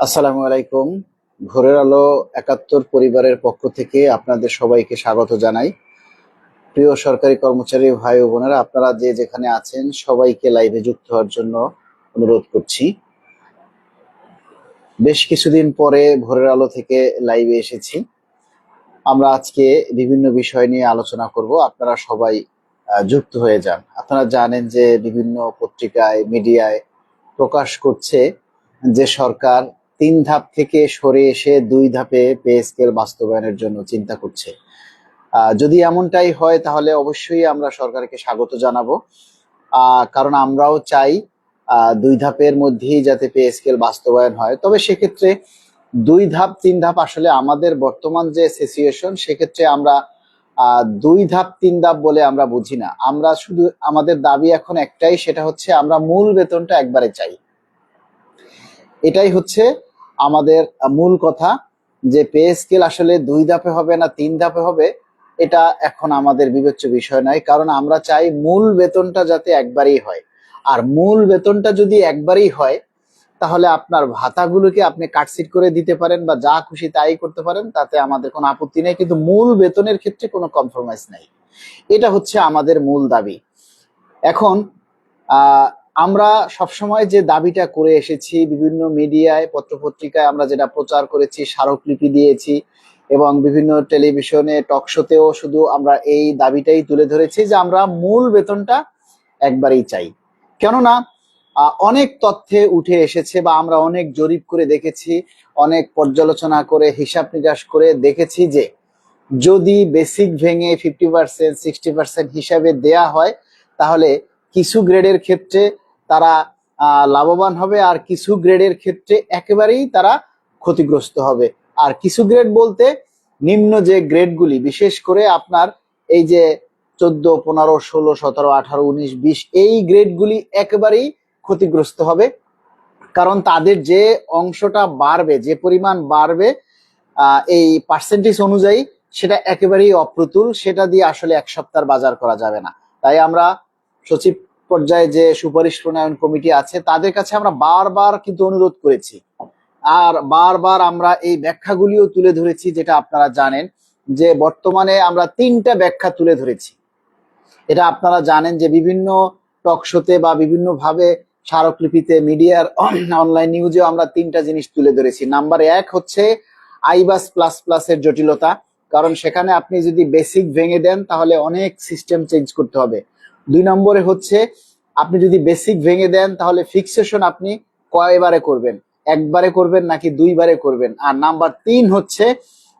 আসসালামু আলাইকুম। ভোরের আলো ৭১ পরিবারের পক্ষ থেকে আপনাদের সবাইকে স্বাগত জানাই। প্রিয় সরকারি কর্মচারী ভাই ও বোনেরা, আপনারা যে যেখানে আছেন সবাইকে লাইভে যুক্ত হওয়ার জন্য অনুরোধ করছি। বেশ কিছুদিন পরে ভোরের আলো থেকে লাইভে এসেছি। আমরা আজকে বিভিন্ন বিষয় নিয়ে আলোচনা করব। আপনারা সবাই যুক্ত হয়ে যান। আপনারা জানেন যে বিভিন্ন পত্রিকায়, মিডিয়ায় প্রকাশ করছে যে সরকার ৩ ধাপ থেকে সরে এসে ২ ধাপে পে স্কেল বাস্তবায়নের জন্য চিন্তা করছে। যদি এমনটাই হয় তাহলে অবশ্যই আমরা সরকারকে স্বাগত জানাবো, কারণ আমরাও চাই ২ ধাপের মধ্যেই যাতে পে স্কেল বাস্তবায়ন হয়। তবে সেক্ষেত্রে ২ ধাপ ৩ ধাপ আসলে আমাদের বর্তমান যে সিচুয়েশন, সেক্ষেত্রে আমরা ২ ধাপ ৩ ধাপ বলে আমরা বুঝি না। আমরা শুধু আমাদের দাবি এখন একটাই, সেটা হচ্ছে আমরা মূল বেতনটা একবারে চাই। এটাই হচ্ছে আমাদের মূল কথা। যে পে স্কেল আসলে ২ ধাপে হবে না ৩ ধাপে হবে, এটা এখন আমাদের বিবেচ্য বিষয় নয়, কারণ আমরা চাই মূল বেতনটা যাতে একবারেই হয়। আর মূল বেতনটা যদি একবারেই হয় তাহলে আপনার ভাতাগুলোকে আপনি কাটছিট করে দিতে পারেন বা যা খুশি তাই করতে পারেন, তাতে আমাদের কোনো আপত্তি নেই, কিন্তু মূল বেতনের ক্ষেত্রে কোনো কম্প্রোমাইজ নাই। এটা হচ্ছে আমাদের মূল দাবি। এখন আমরা সবসময় যে দাবিটা করে এসেছি, বিভিন্ন মিডিয়ায়, পত্রপত্রিকায় আমরা যেটা প্রচার করেছি, স্মারকলিপি দিয়েছি এবং বিভিন্ন টেলিভিশনে টক শোতেও শুধু আমরা এই দাবিটাই তুলে ধরেছি যে আমরা মূল বেতনটা একবারেই চাই। কেননা অনেক তথ্যে উঠে এসেছে বা আমরা অনেক জরিপ করে দেখেছি, অনেক পর্যালোচনা করে হিসাব নিকাশ করে দেখেছি যে যদি বেসিক ভেঙে 50%, 60% হিসাবে দেয়া হয় তাহলে কিছু গ্রেডের ক্ষেত্রে তারা লাভবান হবে, আর কিছু গ্রেডের ক্ষেত্রে একেবারেই তারা ক্ষতিগ্রস্ত হবে। আর কিছু গ্রেড বলতে নিম্ন যে গ্রেডগুলি, বিশেষ করে আপনার এই যে 14, 15, 16, 17, 18, 19, 20 এই গ্রেডগুলি একেবারেই ক্ষতিগ্রস্ত হবে, কারণ তাদের যে অংশটা বাড়বে, যে পরিমাণ বাড়বে এই পার্সেন্টেজ অনুযায়ী, সেটা একেবারেই অপ্রতুল। সেটা দিয়ে আসলে এক সপ্তাহ বাজার করা যাবে না। তাই আমরা সচিব পর্যায়ে যে সুপারিশ প্রণয়ন কমিটি আছে তাদের কাছে আমরা বারবার কিন্তু অনুরোধ করেছি, আর বারবার আমরা এই ব্যাখ্যাগুলিও তুলে ধরেছি, যেটা আপনারা জানেন যে বর্তমানে আমরা 3টা ব্যাখ্যা তুলে ধরেছি। এটা আপনারা জানেন যে বিভিন্ন টক শোতে বা বিভিন্ন ভাবে স্মারকলিপিতে, মিডিয়ার অনলাইন নিউজেও আমরা 3টা জিনিস তুলে ধরেছি। নাম্বার 1 হচ্ছে আইবাস প্লাস প্লাসের জটিলতা, কারণ সেখানে আপনি যদি বেসিক ভেঙে দেন তাহলে অনেক সিস্টেম চেঞ্জ করতে হবে। 2 নম্বরে হচ্ছে আপনি যদি বেসিক ভেঙে দেন তাহলে ফিক্সেশন আপনি কয়বারে করবেন, একবারে করবেন নাকি 2 বারে করবেন। আর নাম্বার 3 হচ্ছে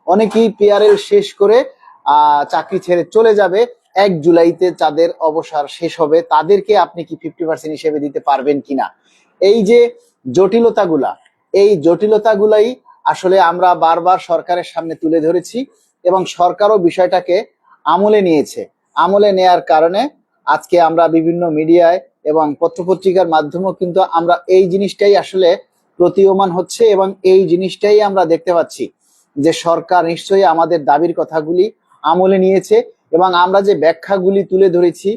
অনেকেই পিআরএল শেষ করে চাকরি ছেড়ে চলে যাবে, 1 জুলাইতে যাদের অবসর শেষ হবে, তাদেরকে আপনি কি 50% হিসেবে দিতে পারবেন কিনা। এই যে জটিলতাগুলা, এই জটিলতাগুলাই আসলে আমরা বারবার সরকারের সামনে তুলে ধরেছি এবং সরকারও বিষয়টাকে আমলে নিয়েছে। আমলে নেয়ার কারণে আজকে আমরা বিভিন্ন মিডিয়ায় এবং পত্রপত্রিকার মাধ্যমেও কিন্তু আমরা এই জিনিসটাই আসলে প্রতীয়মান হচ্ছে এবং এই জিনিসটাই আমরা দেখতে পাচ্ছি যে সরকার নিশ্চয়ই আমাদের দাবির কথাগুলি আমলে নিয়েছে এবং আমরা যে ব্যাখ্যাগুলি তুলে ধরেছি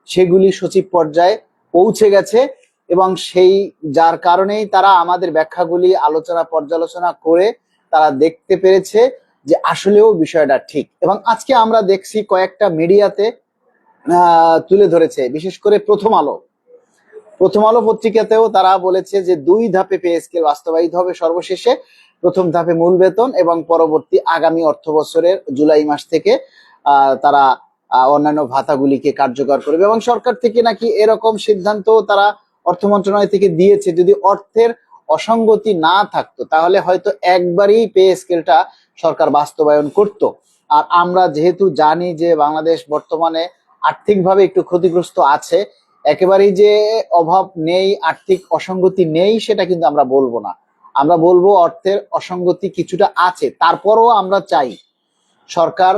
সেগুলি সচিব পর্যায়ে পৌঁছে গেছে এবং সেই যার কারণেই তারা আমাদের ব্যাখ্যাগুলি আলোচনা পর্যালোচনা করে তারা দেখতে পেরেছে যে আসলেও বিষয়টা ঠিক। এবং আজকে আমরা দেখছি কয়েকটা মিডিয়াতে তুলে ধরেছে, বিশেষ করে প্রথম আলো পত্রিকাতেও তারা বলেছে যে 2 ধাপে পে স্কেল বাস্তবায়িত হবে। সর্বশেষে প্রথম ধাপে মূল বেতন এবং পরবর্তী আগামী অর্থ বছরের জুলাই মাস থেকে তারা অন্যান্য ভাতাগুলিকে কার্যকর করবে এবং সরকার থেকে নাকি এরকম সিদ্ধান্ত তারা অর্থ মন্ত্রণালয় থেকে দিয়েছে। যদি অর্থের অসঙ্গতি না থাকতো তাহলে হয়তো একবারই পে স্কেলটা সরকার বাস্তবায়ন করত। আর আমরা যেহেতু জানি যে বাংলাদেশ বর্তমানে আর্থিকভাবে একটু ক্ষতিগ্রস্ত আছে, একেবারেই যে অভাব নেই, আর্থিক অসঙ্গতি নেই সেটা কিন্তু আমরা বলবো না। আমরা বলবো অর্থের অসঙ্গতি কিছুটা আছে, তারপরও আমরা চাই সরকার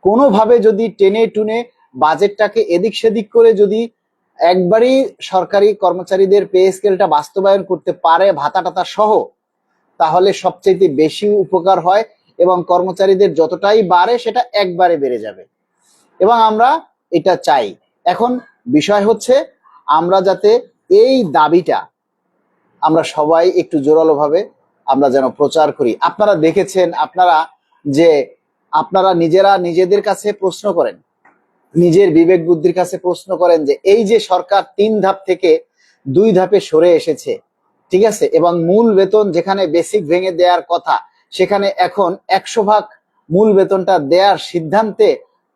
কোনোভাবে যদি টেনে টুনে বাজেটটাকে এদিক সেদিক করে যদি একবারই সরকারি কর্মচারীদের পে স্কেলটা বাস্তবায়ন করতে পারে ভাতা টাতা সহ, তাহলে সবচেয়ে বেশি উপকার হয় এবং কর্মচারীদের যতটাই বাড়ে সেটা একবারে বেড়ে যাবে এবং আমরা এটা চাই। এখন বিষয় হচ্ছে আমরা যাতে এই দাবিটা আমরা সবাই একটু জোরালো ভাবে আমরা যেন প্রচার করি। আপনারা দেখেছেন, যে আপনারা নিজেরা নিজেদের কাছে প্রশ্ন করেন, নিজের বিবেক বুদ্ধির কাছে প্রশ্ন করেন যে এই যে সরকার 3 ধাপ থেকে 2 ধাপে সরে এসেছে, ঠিক আছে, এবং মূল বেতন যেখানে বেসিক ভেঙে দেওয়ার কথা সেখানে এখন 100% মূল বেতনটা দেওয়ার সিদ্ধান্তে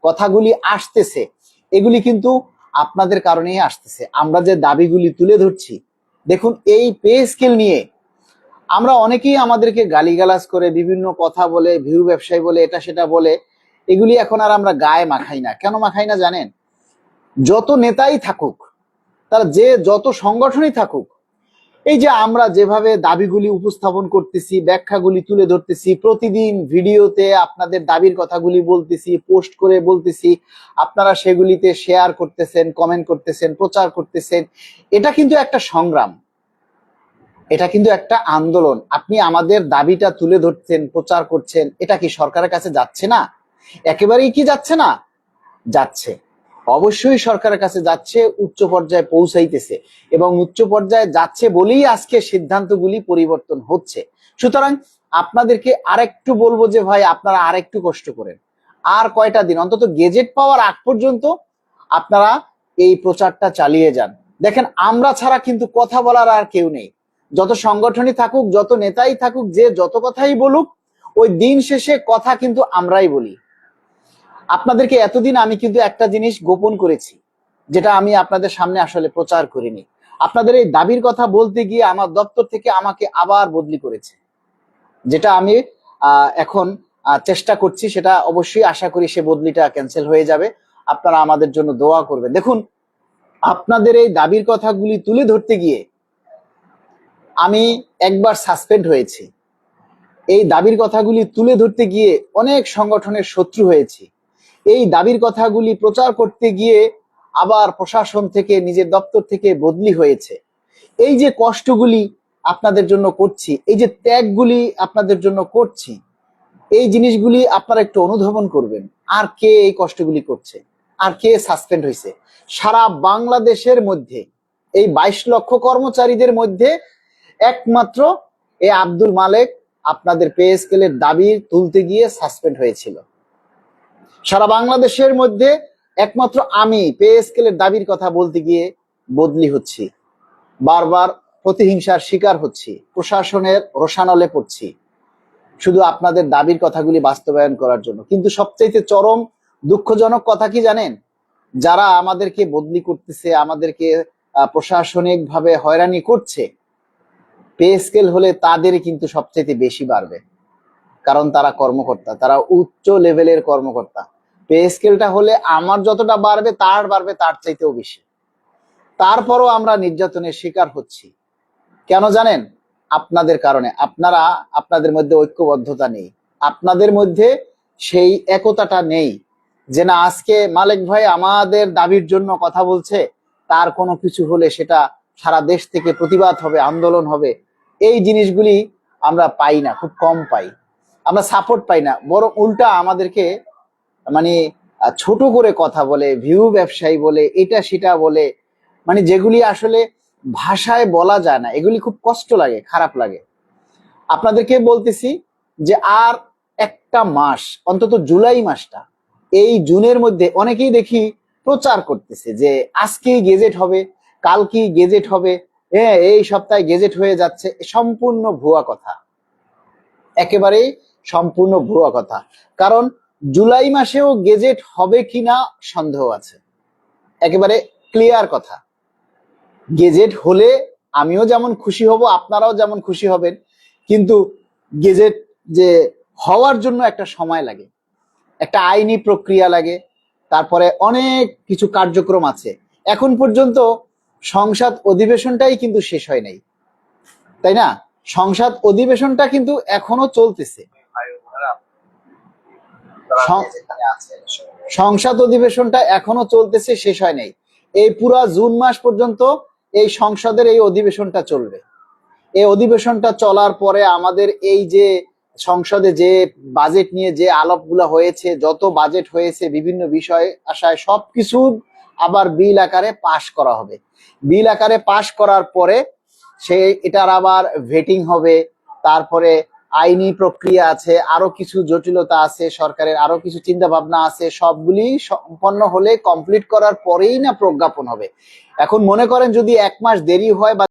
কথাগুলি আসতেছে, এগুলি কিন্তু আপনাদের কারণেই আসতেছে। আমরা যে দাবিগুলি তুলে ধরছি, দেখুন এই পে স্কেল নিয়ে আমরা অনেকেই আমাদেরকে গালিগালাজ করে, বিভিন্ন কথা বলে, ভিউ ব্যবসায়ী বলে, এটা সেটা বলে, এগুলি এখন আর আমরা গায়ে মাখাই না। কেন মাখাই না জানেন? যত নেতাই থাকুক, তার যে যত সংগঠনই থাকুক, এই যে আমরা যেভাবে দাবিগুলি উপস্থাপন করতেছি, ব্যাখ্যাগুলি তুলে ধরতেছি, প্রতিদিন ভিডিওতে আপনাদের দাবির কথাগুলি বলতেছি, পোস্ট করে বলতেছি, আপনারা সেগুলিতে শেয়ার করতেছেন, কমেন্ট করতেছেন, প্রচার করতেছেন, এটা কিন্তু একটা সংগ্রাম, এটা কিন্তু একটা আন্দোলন। আপনি আমাদের দাবিটা তুলে ধরছেন, প্রচার করছেন, এটা কি সরকারের কাছে যাচ্ছে না? একেবারেই কি যাচ্ছে না? যাচ্ছে, অবশ্যই সরকারের কাছে যাচ্ছে, উচ্চ পর্যায়ে পৌঁছাইতেছে, এবং উচ্চ পর্যায়ে যাচ্ছে বলেই আজকে সিদ্ধান্তগুলি পরিবর্তন হচ্ছে। সুতরাং আপনাদেরকে আরেকটু বলবো যে ভাই, আপনারা আরেকটু কষ্ট করেন, আর কয়টা দিন, অন্তত গেজেট পাওয়ার আগ পর্যন্ত আপনারা এই প্রচারটা চালিয়ে যান। দেখেন, আমরা ছাড়া কিন্তু কথা বলার আর কেউ নেই। যত সংগঠনই থাকুক, যত নেতাই থাকুক, যে যত কথাই বলুক, ওই দিন শেষে কথা কিন্তু আমরাই বলি। আপনাদেরকে এতদিন আমি কিন্তু একটা জিনিস গোপন করেছি, যেটা আমি আপনাদের সামনে আসলে প্রচার করিনি। আপনাদের এই দাবির কথা বলতে গিয়ে আমার দপ্তর থেকে আমাকে আবার বদলি করেছে, যেটা আমি এখন চেষ্টা করছি, সেটা অবশ্যই আশা করি সে বদলিটা ক্যান্সেল হয়ে যাবে। আপনারা আমাদের জন্য দোয়া করবেন। দেখুন, আপনাদের এই দাবির কথাগুলি তুলে ধরতে গিয়ে আমি একবার সাসপেন্ড হয়েছি। এই দাবির কথাগুলি তুলে ধরতে গিয়ে অনেক সংগঠনের শত্রু হয়েছি। এই দাবির কথাগুলি প্রচার করতে গিয়ে আবার প্রশাসন থেকে, নিজের দপ্তর থেকে বদলি হয়েছে। এই যে কষ্টগুলি আপনাদের জন্য করছি, এই যে ত্যাগগুলি আপনাদের জন্য করছি, এই জিনিসগুলি আপনারা একটু অনুধাবন করবেন। আর কে এই কষ্টগুলি করছে, আর কে সাসপেন্ড হয়েছে? সারা বাংলাদেশের মধ্যে এই 22 লক্ষ কর্মচারীদের মধ্যে একমাত্র এই আব্দুল মালেক আপনাদের পে স্কেলের দাবি তুলতে গিয়ে সাসপেন্ড হয়েছিল। সারা বাংলাদেশের মধ্যে একমাত্র আমি পে স্কেলের দাবির কথা বলতে গিয়ে বদলি হচ্ছি, বারবার প্রতিহিংসার শিকার হচ্ছি, প্রশাসনের রোষানলে পড়ছি, শুধু আপনাদের দাবির কথাগুলি বাস্তবায়ন করার জন্য। কিন্তু সবচাইতে চরম দুঃখজনক কথা কি জানেন? যারা আমাদেরকে বদলি করতেছে, আমাদেরকে প্রশাসনিক ভাবে হয়রানি করছে, পে স্কেল হলে তাদের কিন্তু সবচাইতে বেশি বাড়বে, কারণ তারা কর্মকর্তা, তারা উচ্চ লেভেলের কর্মকর্তা। পে স্কেলটা হলে আমার যতটা বাড়বে তার চাইতেও বেশি। তারপরও আমরা নির্যাতনের শিকার হচ্ছি। কেন জানেন? আপনাদের কারণে। আপনাদের মধ্যে ঐক্যবদ্ধতা নেই, আপনাদের মধ্যে সেই একতাটা নেই, যে না, আজকে মালেক ভাই আমাদের দাবির জন্য কথা বলছে, তার কোনো কিছু হলে সেটা সারা দেশ থেকে প্রতিবাদ হবে, আন্দোলন হবে। এই জিনিসগুলি আমরা পাই না, খুব কম পাই। আমরা সাপোর্ট পাই না, বরং উল্টা আমাদেরকে মানে ছোট করে কথা বলে, ভিউ ব্যবসায়ী বলে, এটা সেটা বলে, মানে যেগুলি আসলে ভাষায় বলা যায় না। এগুলি খুব কষ্ট লাগে, খারাপ লাগে। আপনাদেরকে বলতেছি যে আর একটা মাস, অন্তত জুলাই মাসটা, এই জুনের মধ্যে অনেকেই দেখি প্রচার করতেছে যে আজকেই গেজেট হবে, কালকেই গেজেট হবে, হ্যাঁ এই সপ্তাহে গেজেট হয়ে যাচ্ছে। সম্পূর্ণ ভুয়া কথা, একেবারেই সম্পূর্ণ ভুয়া কথা। কারণ জুলাই মাসেও গেজেট হবে কিনা সন্দেহ আছে, একেবারে ক্লিয়ার কথা। গেজেট হলে আমিও যেমন খুশি হব, আপনারাও যেমন খুশি হবেন, কিন্তু গেজেট যে হওয়ার জন্য একটা সময় লাগে, একটা আইনি প্রক্রিয়া লাগে, তারপরে অনেক কিছু কার্যক্রম আছে। এখন পর্যন্ত সংসদ অধিবেশনটাই কিন্তু শেষ হয় নাই, তাই না? সংসদ অধিবেশনটা কিন্তু এখনো চলতেছে। সংসদ অধিবেশনটা এখনো চলতেছে, শেষ হয় নাই। এই পুরা জুন মাস পর্যন্ত এই সংসদের এই অধিবেশনটা চলবে। এই অধিবেশনটা চলার পরে আমাদের এই যে সংসদে যে বাজেট নিয়ে যে আলাপগুলো হয়েছে, যত বাজেট হয়েছে বিভিন্ন বিষয় আশায়, সবকিছু আবার বিল আকারে পাশ করা হবে। বিল আকারে পাশ করার পরে এটার আবার ভেটিং হবে, তারপরে আইনি প্রক্রিয়া আছে, আরো কিছু জটিলতা আছে, সরকারের আরো কিছু চিন্তা ভাবনা আছে, সবগুলি সম্পন্ন হলে, কমপ্লিট করার পরেই না প্রজ্ঞাপন হবে। এখন মনে করেন যদি 1 মাস দেরি হয় বা